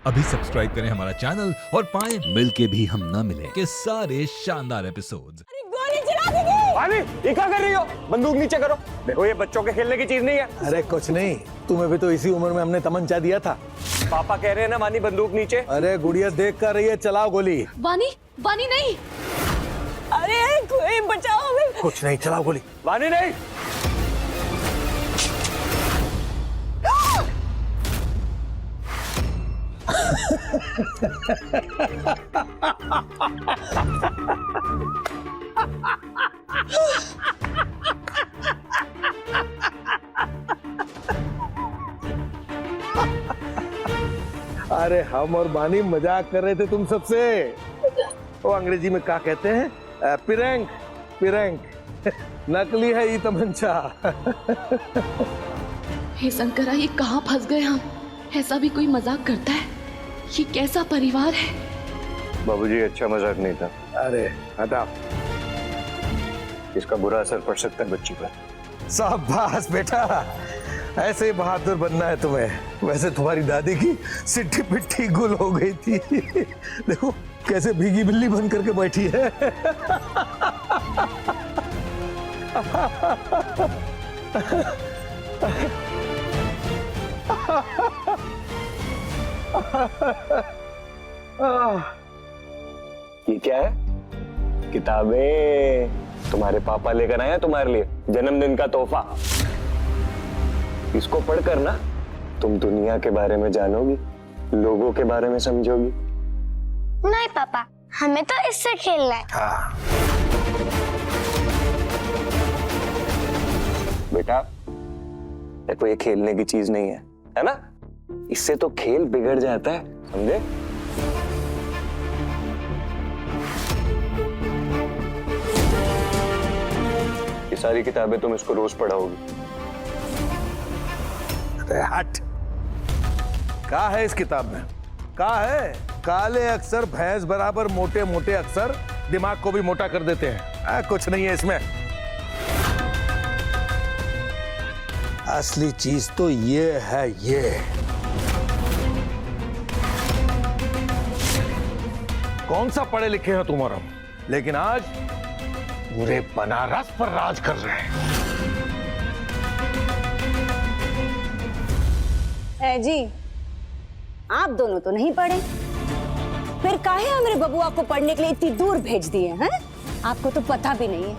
अभी सब्सक्राइब करें हमारा चैनल और पाएं मिल के भी हम ना मिले के सारे शानदार एपिसोड्स। गोली चला देगी। वानी, ये क्या कर रही हो? बंदूक नीचे करो। देखो ये बच्चों के खेलने की चीज नहीं है। अरे कुछ नहीं, तुम्हें भी तो इसी उम्र में हमने तमंचा दिया था। पापा कह रहे हैं ना वानी बंदूक नीचे। अरे गुड़िया देख कर रही है, चलाओ गोली। वानी वानी नहीं। अरे कोई बचाओ हमें। कुछ नहीं, चलाओ गोली। वानी नहीं। अरे हम और बानी मजाक कर रहे थे तुम सबसे। वो अंग्रेजी में क्या कहते हैं? पिरैंक पिरैंक। नकली है ये तमंचा। हे शंकरा, ये कहाँ फंस गए हम? ऐसा भी कोई मजाक करता है? ये कैसा परिवार है? बाबूजी अच्छा मजाक नहीं था। अरे हटाओ। इसका बुरा असर पड़ सकता है बच्ची पर। शाबाश बेटा, ऐसे ही बहादुर बनना है तुम्हें। वैसे तुम्हारी दादी की सिट्ठी पिट्ठी गुल हो गई थी। देखो कैसे भीगी बिल्ली बन करके बैठी है। ये क्या है? किताबें तुम्हारे पापा लेकर आए हैं तुम्हारे लिए जन्मदिन का तोहफा। इसको पढ़कर ना तुम दुनिया के बारे में जानोगी, लोगों के बारे में समझोगी। नहीं पापा, हमें तो इससे खेलना है। बेटा देखो ये खेलने की चीज नहीं है ना? इससे तो खेल बिगड़ जाता है, समझे? ये सारी किताबें तुम इसको रोज पढ़ाओगी। हट। क्या है इस किताब में? क्या है? काले अक्षर भैंस बराबर मोटे मोटे अक्षर दिमाग को भी मोटा कर देते हैं। कुछ नहीं है इसमें। असली चीज तो ये है, ये कौन सा पढ़े लिखे हैं तुम और हम, लेकिन आज पूरे बनारस पर राज कर रहे हैं। जी आप दोनों तो नहीं पढ़े, फिर काहे हमारे बबुआ को पढ़ने के लिए इतनी दूर भेज दिए हैं? आपको तो पता भी नहीं है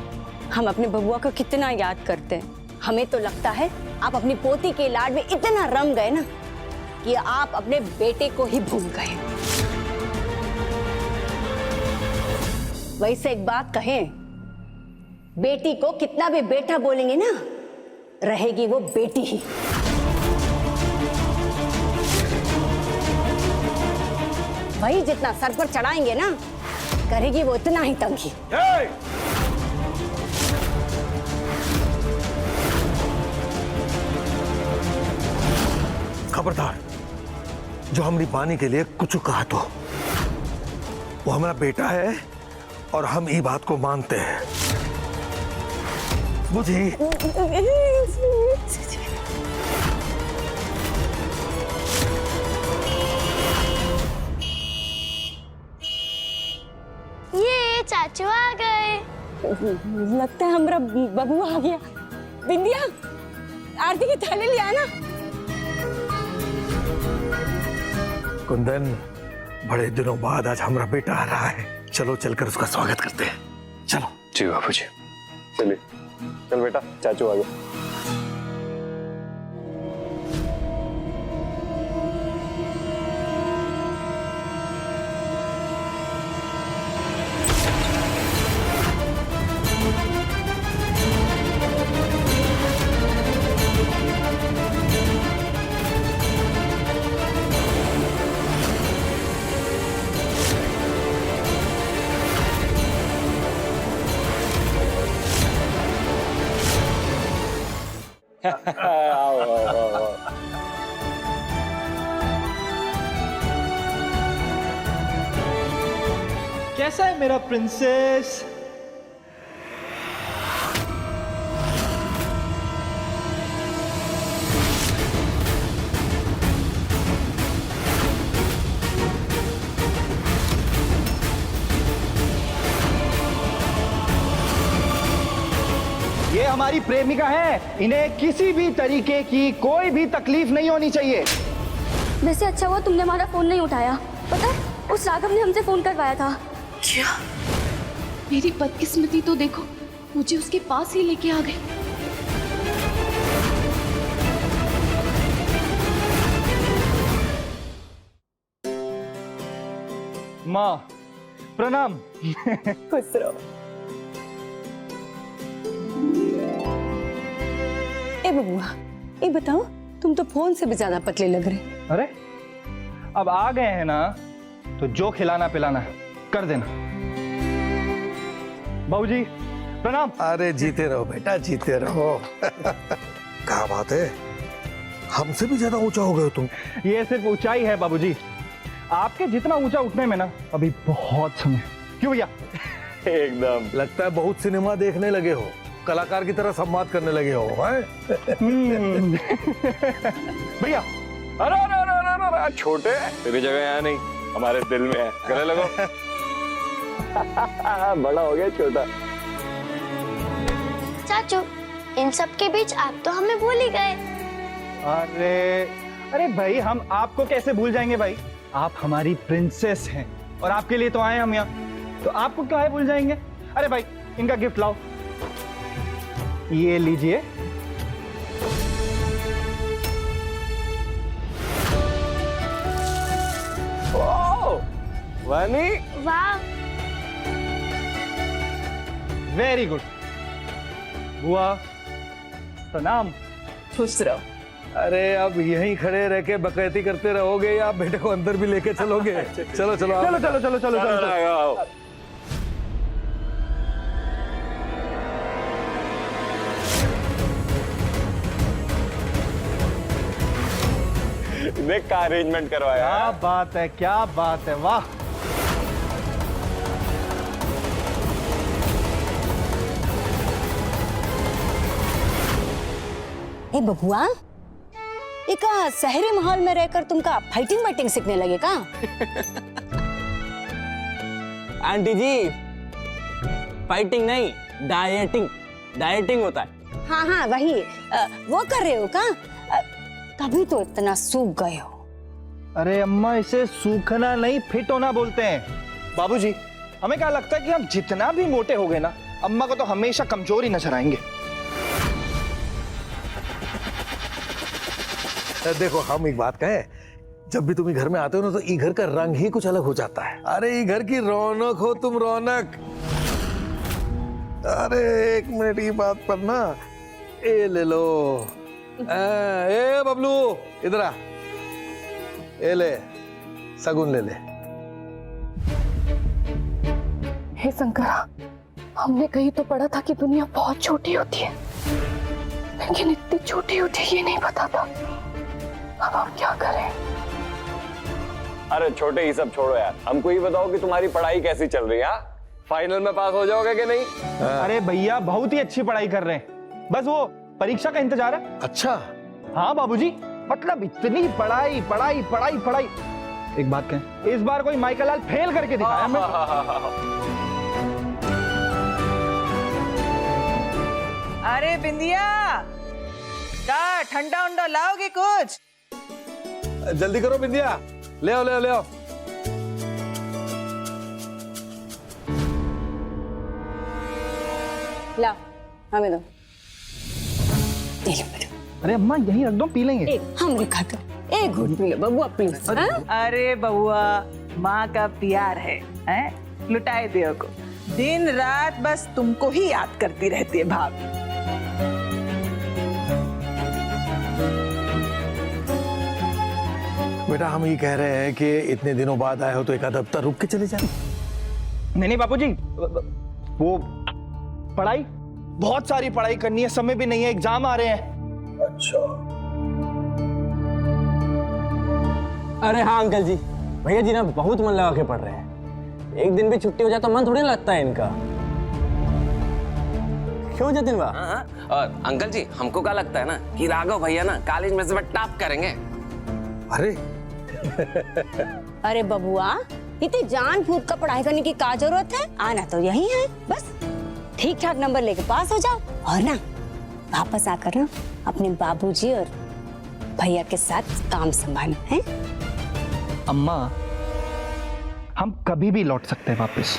हम अपने बबुआ को कितना याद करते हैं। हमें तो लगता है आप अपनी पोती के लाड में इतना रम गए ना कि आप अपने बेटे को ही भूल गए। वैसे एक बात कहें, बेटी को कितना भी बेटा बोलेंगे ना, रहेगी वो बेटी ही। वही जितना सर पर चढ़ाएंगे ना, करेगी वो इतना ही तंगी। खबरदार, जो हमारी बानी के लिए कुछ कहा तो वो हमारा बेटा है और हम ये बात को मानते हैं। बुझी? ये चाचू आ गए। लगता है हमारा बबुआ आ गया। बिंदिया, आरती की थाली ले आना। कुंदन, बड़े दिनों बाद आज हमारा बेटा आ रहा है। चलो चलकर उसका स्वागत करते हैं। चलो। जी बाबूजी। चलिए चल बेटा, चाचू आ गए। आओ, आओ, आओ, आओ। कैसा है मेरा प्रिंसेस? हमारी प्रेमिका है, इन्हें किसी भी तरीके की कोई भी तकलीफ नहीं होनी चाहिए। वैसे अच्छा हुआ तुमने हमारा फोन नहीं उठाया। पता है उस राघव ने हमसे फोन करवाया था। क्या? मेरी बदकिस्मती तो देखो, मुझे उसके पास ही लेके आ गए। माँ प्रणाम। खुश रहो। ए बबुआ, ये बताओ, तुम तो फोन से भी ज्यादा पतले लग रहे। अरे अब आ गए हैं ना, तो जो खिलाना पिलाना है कर देना। बाबूजी प्रणाम। अरे जीते रहो बेटा, जीते रहो। क्या बात है, हमसे भी ज्यादा ऊंचा हो गए हो तुम। ये सिर्फ ऊंचाई है बाबूजी, आपके जितना ऊंचा उठने में ना अभी बहुत समय। क्यों भैया? एकदम। लगता है बहुत सिनेमा देखने लगे हो, कलाकार की तरह संवाद करने लगे हो। भैया अरे अरे अरे अरे अरे, छोटे तेरी जगह यहाँ नहीं, हमारे दिल में है। गले लगो। बड़ा हो गया छोटा। चाचू, इन सब के बीच आप तो हमें भूल ही गए। अरे भाई, हम आपको कैसे भूल जाएंगे भाई? आप हमारी प्रिंसेस हैं और आपके लिए तो आए हम यहाँ, तो आपको क्या है भूल जाएंगे? अरे भाई इनका गिफ्ट लाओ, ये लीजिए। वानी, वाह, वेरी गुड। बुआ प्रणाम। खुश रहो। अरे अब यहीं खड़े रह के बकैती करते रहोगे या आप बेटे को अंदर भी लेके चलोगे? चलो चलो आओ। चलो चलो चलो चलो चलो, चलो। देख का अरेंजमेंट करवाया। क्या बात है, क्या बात है, वाह। ए बबुआ, इका शहरी माहौल में रहकर तुमका फाइटिंग वाइटिंग सीखने लगे का? आंटी जी, फाइटिंग नहीं, डाइटिंग होता है। हाँ हाँ वही, वो कर रहे हो का? तभी तो इतना सूख गए हो। अरे अम्मा, इसे सूखना नहीं, फिट होना बोलते हैं। बाबूजी, हमें क्या लगता है कि हम जितना भी मोटे हो गए ना, अम्मा को तो हमेशा कमजोर ही नजर आएंगे। देखो हम एक बात कहें, जब भी तुम घर में आते हो ना, तो ई घर का रंग ही कुछ अलग हो जाता है। अरे ई घर की रौनक हो तुम, रौनक। अरे एक मिनट की बात पर ना, ए ले लो। ए बबलू इधर आ, ए ले सगुन ले ले। हे शंकरा, हमने कहीं तो पढ़ा था कि दुनिया बहुत छोटी होती है, लेकिन इतनी छोटी होती है ये नहीं पता था। अब हम क्या करें? अरे छोटे ही सब छोड़ो यार, हमको ये बताओ कि तुम्हारी पढ़ाई कैसी चल रही है? फाइनल में पास हो जाओगे कि नहीं? अरे भैया, बहुत ही अच्छी पढ़ाई कर रहे हैं, बस वो परीक्षा का इंतजार है। अच्छा। हाँ बाबूजी, मतलब इतनी पढ़ाई पढ़ाई पढ़ाई पढ़ाई। एक बात कहें, इस बार कोई माइकल लाल फेल करके दिखाया हमें। अरे बिंदिया, क्या ठंडा उंडा लाओगे कुछ? जल्दी करो बिंदिया, ले आओ ले आओ ले आओ। ला, हमें दो। ले लो बेटा। अरे अम्मा, यहीं रख दो, पी लेंगे। हम खाते एक घूट पी लो बबुआ प्लीज। अरे बउआ, माँ का प्यार है? लुटाए दियो को, दिन रात बस तुमको ही याद करती रहती है भाभी। बेटा हम ये कह रहे हैं कि इतने दिनों बाद आए हो तो एक आध हफ्ता रुक के चले जाए। नहीं बाबूजी, वो पढ़ाई, बहुत सारी पढ़ाई करनी है, समय भी नहीं है, एग्जाम आ रहे हैं। अच्छा। अरे हाँ अंकल जी, भैया जी ना बहुत मन लगा के पढ़ रहे हैं। एक दिन भी छुट्टी हो जाए तो मन थोड़ी लगता है इनका। क्यों जतिन बा? और अंकल जी, हमको क्या लगता है ना कि राघव भैया ना कॉलेज में से टॉप करेंगे। अरे अरे बबुआ, इतनी जान फूंक कर पढ़ाई करने की क्या जरूरत है? आना तो यही है, बस ठीक ठाक नंबर लेके पास हो जाओ और ना वापस आकर ना अपने बाबूजी और भैया के साथ काम संभालना है। अम्मा, हम कभी भी लौट सकते हैं वापस।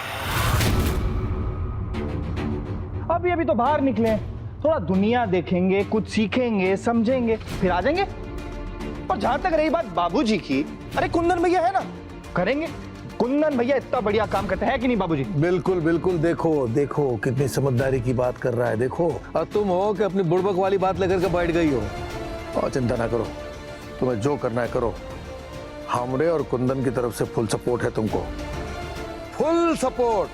अभी तो बाहर निकले, थोड़ा दुनिया देखेंगे, कुछ सीखेंगे, समझेंगे, फिर आ जाएंगे। और जहां तक रही बात बाबूजी की, अरे कुंदन भैया है ना, करेंगे। कुंदन भैया इतना बढ़िया काम करते हैं कि नहीं बाबूजी? बिल्कुल बिल्कुल। देखो देखो कितनी समझदारी की बात कर रहा है। देखो, और तुम हो कि अपनी बुड़बक वाली बात लेकर के बैठ गई हो। और चिंता ना करो, तुम्हें जो करना है करो। हमरे और कुंदन की तरफ से फुल सपोर्ट है तुमको, फुल सपोर्ट।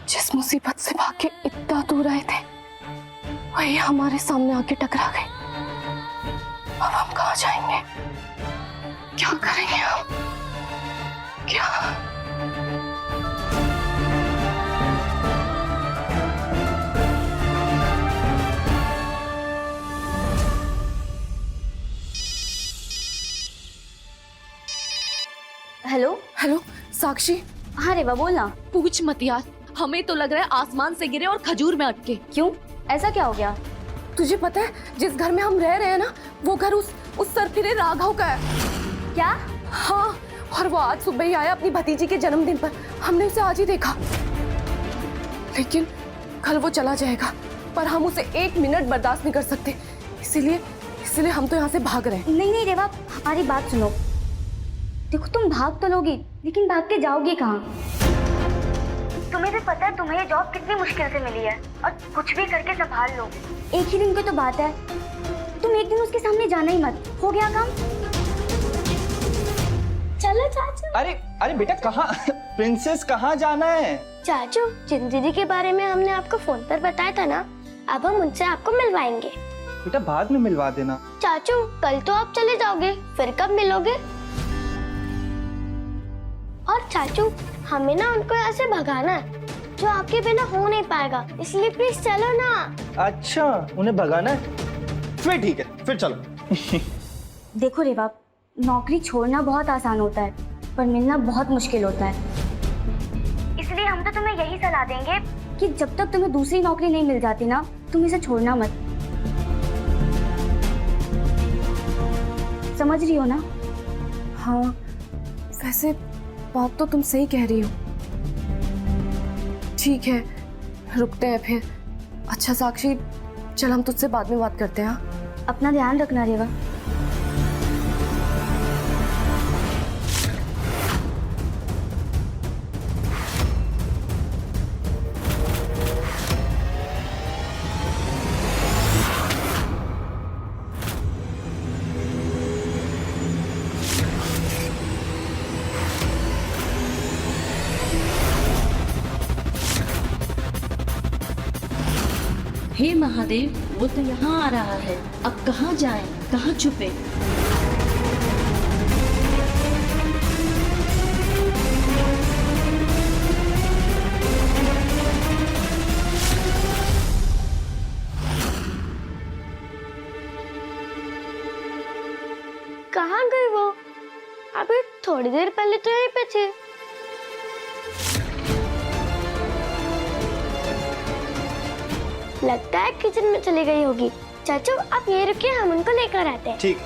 जिस मुसीबत से भाग के इतना दूर आए थे, वही हमारे सामने आके टकरा गए। अब हम कहाँ जाएंगे? क्या करेंगे हम? क्या? हेलो हेलो साक्षी। हाँ रेवा बोलना। पूछ मत यार, हमें तो लग रहा है आसमान से गिरे और खजूर में अटके। क्यों, ऐसा क्या हो गया? तुझे पता है जिस घर में हम रह रहे हैं ना, वो घर उस सरफिरे राघव का है। क्या? हाँ, और वो आज सुबह ही आया अपनी भतीजी के जन्मदिन पर। हमने उसे आज ही देखा, लेकिन कल वो चला जाएगा। पर हम उसे 1 मिनट बर्दाश्त नहीं कर सकते, इसीलिए हम तो यहाँ से भाग रहे हैं। नहीं रेवा, हमारी बात सुनो। देखो तुम भाग तो लोगी, लेकिन भाग के जाओगी कहाँ? तुम्हें भी पता है तुम्हें ये जॉब कितनी मुश्किल से मिली है, और कुछ भी करके संभाल लो। एक ही दिन की तो बात है, तुम एक दिन उसके सामने जाना ही मत। हो गया काम? चलो चाचू। अरे बेटा, कहाँ? प्रिंसेस कहाँ जाना है? चाचू, जिन दीदी के बारे में हमने आपको फोन पर बताया था ना, अब हम उनसे आपको मिलवाएंगे। बेटा बाद में मिलवा देना। चाचू, कल तो आप चले जाओगे, फिर कब मिलोगे? और चाचू, हमें ना उनको यहाँ से भगाना है, जो आपके बिना हो नहीं पाएगा, इसलिए प्लीज चलो ना। अच्छा, उन्हें भगाना है? फिर ठीक है, फिर चलो। देखो रेवा, नौकरी छोड़ना बहुत आसान होता है, पर मिलना बहुत मुश्किल होता है। इसलिए हम तो तुम्हें यही सलाह देंगे कि जब तक तुम्हें दूसरी नौकरी नहीं मिल जाती ना, तुम इसे छोड़ना मत। समझ रही हो ना? हाँ, वैसे बात तो तुम सही कह रही हो। ठीक है, रुकते हैं फिर। अच्छा साक्षी, चल हम तुझसे बाद में बात करते हैं। हाँ? अपना ध्यान रखना रेवा। हे महादेव, वो तो यहाँ आ रहा है। अब कहाँ जाएं, कहाँ छुपे? कहाँ गई वो? अभी थोड़ी देर पहले तो यहीं पे थी। लगता है किचन में चली गई होगी। चाचू, आप ये रुकिए, हम उनको लेकर आते हैं। ठीक।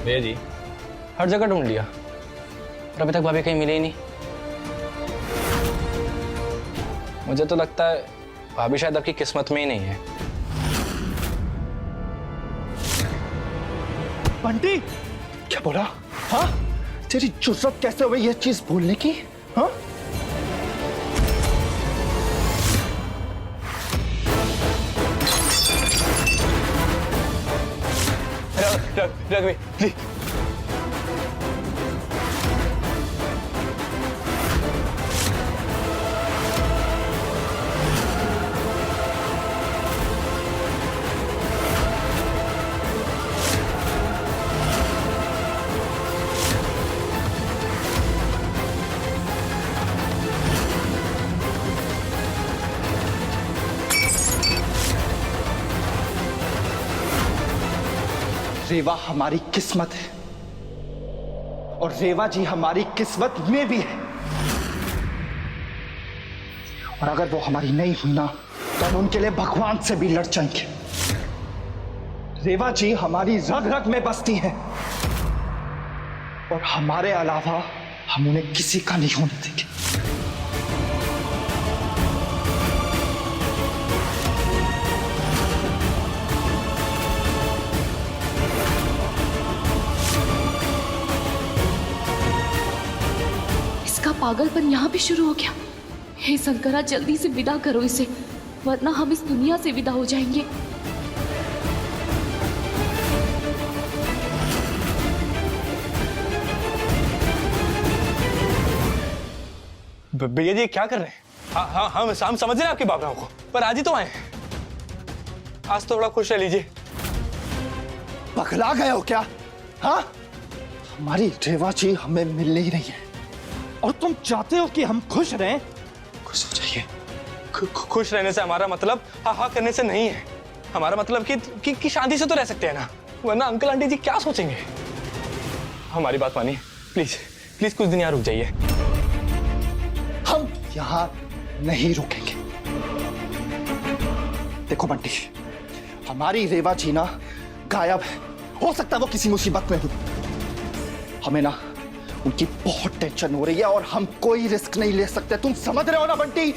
भैया जी, हर जगह ढूंढ लिया, पर अभी तक भाभी कहीं मिले ही नहीं। मुझे तो लगता है भाभी शायद आपकी किस्मत में ही नहीं है। बंटी, क्या बोला? हाँ, तेरी जुर्रत कैसे हो गई ये चीज बोलने की? हाँ? रघुवी, प्लीज। रेवा हमारी किस्मत है और रेवा जी हमारी किस्मत में भी है, और अगर वो हमारी नहीं हुई ना तो हम उनके लिए भगवान से भी लड़ जाएंगे। रेवा जी हमारी रग रग में बसती हैं और हमारे अलावा हम उन्हें किसी का नहीं होने देंगे। इसका पागलपन यहाँ भी शुरू हो गया। हे शंकरा, जल्दी से विदा करो इसे, वरना हम इस दुनिया से विदा हो जाएंगे। भैया जी क्या कर रहे हैं? हाँ हम समझ रहे हैं आपकी भावनाओं को, पर आज ही तो आए हैं। आज तो थोड़ा खुश रह लीजिए। पगला गए हो क्या? हाँ, हमारी रेवा जी हमें मिल नहीं रही है और तुम चाहते हो कि हम खुश रहें? खुश हो जाइए। खुश रहने से हमारा मतलब हाँ करने से नहीं है। हमारा मतलब कि शांति से तो रह सकते हैं ना, वरना अंकल आंटी जी क्या सोचेंगे। हमारी बात मानिए प्लीज, प्लीज कुछ दिन यहाँ रुक जाइए। हम यहाँ नहीं रुकेंगे। देखो बंटी, हमारी रेवा जी ना गायब है, हो सकता है वो किसी मुसीबत में हो। हमें ना उनकी बहुत टेंशन हो रही है और हम कोई रिस्क नहीं ले सकते। तुम समझ रहे हो ना बंटी?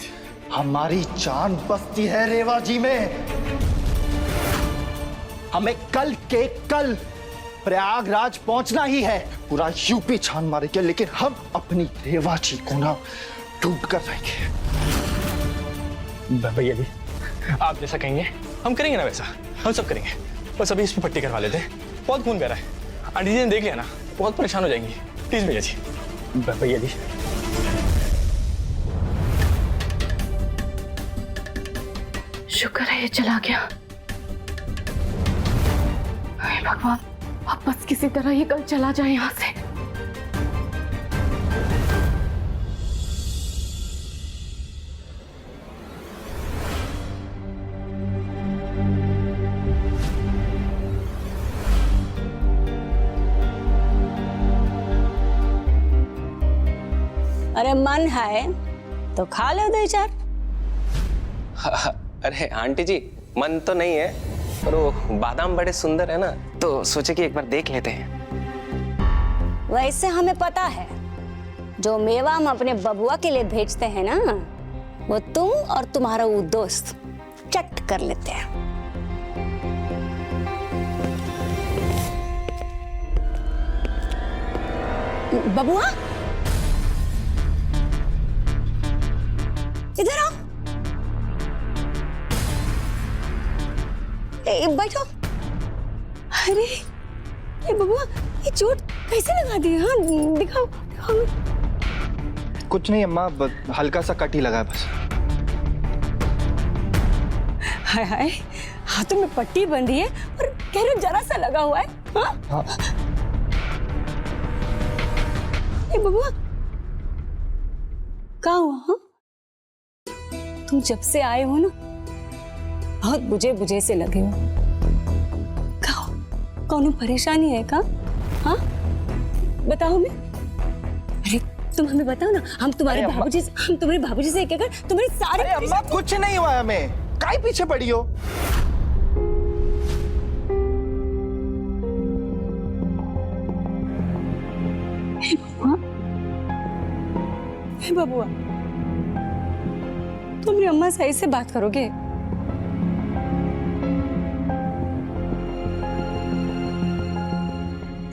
हमारी जान बसती है रेवा जी में। हमें कल के कल प्रयागराज पहुंचना ही है। पूरा यूपी छान मारेंगे, लेकिन हम अपनी रेवा जी को ना ढूंढ कर रहेंगे। भैया जी आप जैसा कहेंगे हम करेंगे ना, वैसा हम सब करेंगे। बस अभी इस पे पट्टी करवा लेते हैं, बहुत खून बह रहा है। आंटी जी ने देख लिया ना बहुत परेशान हो जाएंगी। प्लीज भैया जी। भैया जी शुक्र है ये चला गया। हे भगवान, अब बस किसी तरह ये कल चला जाए यहाँ से। अरे मन है तो खा लो 2-4। अरे आंटी जी मन तो नहीं है, पर वो बादाम बड़े सुंदर है ना, तो सोचे कि एक बार देख लेते हैं। वैसे हमें पता है जो मेवा हम अपने बबुआ के लिए भेजते हैं ना, वो तुम और तुम्हारा वो दोस्त चट कर लेते हैं। बबुआ इधर आओ, बैठो। अरे ये बबुआ, ये चोट कैसे लगा दी? हाँ दिखाओ दिखाओ। कुछ नहीं अम्मा, हल्का सा कट ही लगा है बस। हाय हाय, हाथों में पट्टी बंधी है और कह रहे जरा सा लगा हुआ है। हाँ? हाँ। ये बबुआ क्या हुआ? हाँ? तुम जब से आए हो ना बहुत बुझे बुझे से लगे हो। कौन परेशानी है का? हाँ बताओ हमें। अरे तुम हमें बताओ ना, हम तुम्हारे बाबूजी से कहकर तुम्हारी सारी। अरे अम्मा कुछ नहीं हुआ है हमें, काहे पीछे पड़ी हो? हे बबुआ, तुम मेरी अम्मा से ऐसे बात करोगे?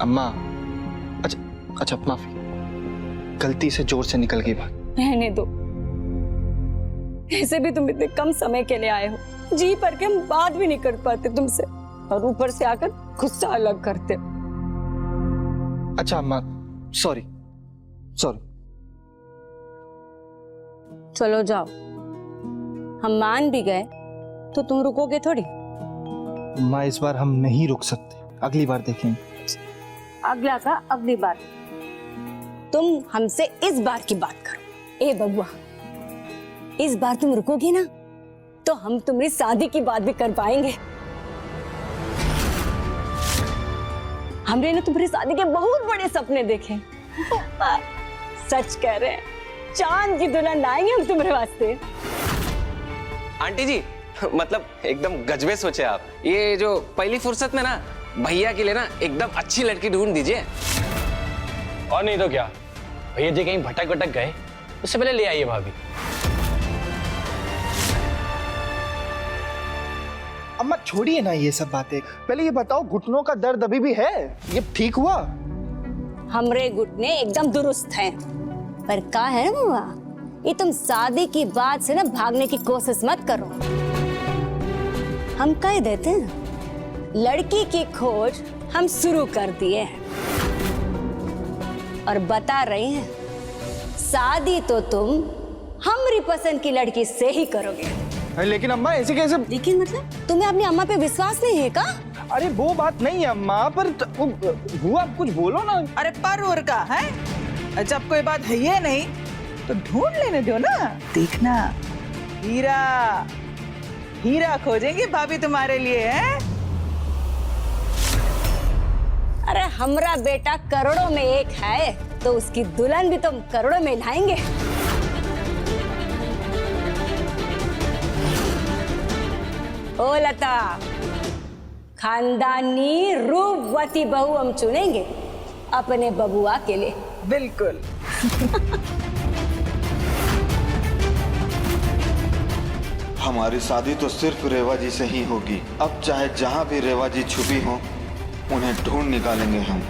अम्मा अच्छा माफी, गलती से जोर से निकल गई बात। रहने दो, ऐसे भी तुम इतने कम समय के लिए आए हो, जी पर के हम बात भी नहीं कर पाते तुमसे, और ऊपर से आकर गुस्सा अलग करते। अच्छा अम्मा सॉरी। चलो जाओ, हम मान भी गए तो तुम रुकोगे थोड़ी। अम्मा इस बार हम नहीं रुक सकते, अगली बार देखेंगे। अगला का अगली बार, तुम हमसे इस बार की बात करो। ए बबुआ, इस बार तुम रुकोगे ना तो हम तुम्हारी शादी की बात भी कर पाएंगे। हमने ना तुम्हारी शादी के बहुत बड़े सपने देखे। सच कह रहे हैं, चांद की दुल्हन लाएंगे हम तुम्हारे वास्ते। आंटी जी मतलब एकदम गजबे सोचे आप। ये जो पहली फुर्सत में ना भैया के लिए ना एकदम अच्छी लड़की ढूंढ दीजिए। और नहीं तो क्या, भैया जी कहीं भटक भटक गए, उससे पहले ले आइए भाभी। अम्मा छोड़िए ना ये सब बातें, पहले ये बताओ घुटनों का दर्द अभी भी है? ये ठीक हुआ? हमरे घुटने एकदम दुरुस्त हैं। पर का है ना बुआ, ये तुम शादी की बात से ना भागने की कोशिश मत करो। हम कह देते हैं लड़की की खोज हम शुरू कर दिए हैं और बता रहे हैं शादी तो तुम हमारी पसंद की लड़की से ही करोगे। लेकिन अम्मा ऐसे कैसे? लेकिन मतलब तुम्हें अपनी अम्मा पे विश्वास नहीं है का? अरे वो बात नहीं है अम्मा, पर बुआ कुछ बोलो ना। अरे पर और का है, जब कोई बात है ये नहीं तो ढूंढ लेने दो ना। देखना हीरा हीरा खोजेंगे भाभी तुम्हारे लिए है। अरे हमरा बेटा करोड़ों में एक है तो उसकी दुल्हन भी तुम करोड़ों में लाएंगे। ओ लता, खानदानी रूपवती बहू हम चुनेंगे अपने बबुआ के लिए। बिल्कुल। हमारी शादी तो सिर्फ रेवा जी से ही होगी। अब चाहे जहाँ भी रेवा जी छुपी हो, उन्हें ढूंढ निकालेंगे हम।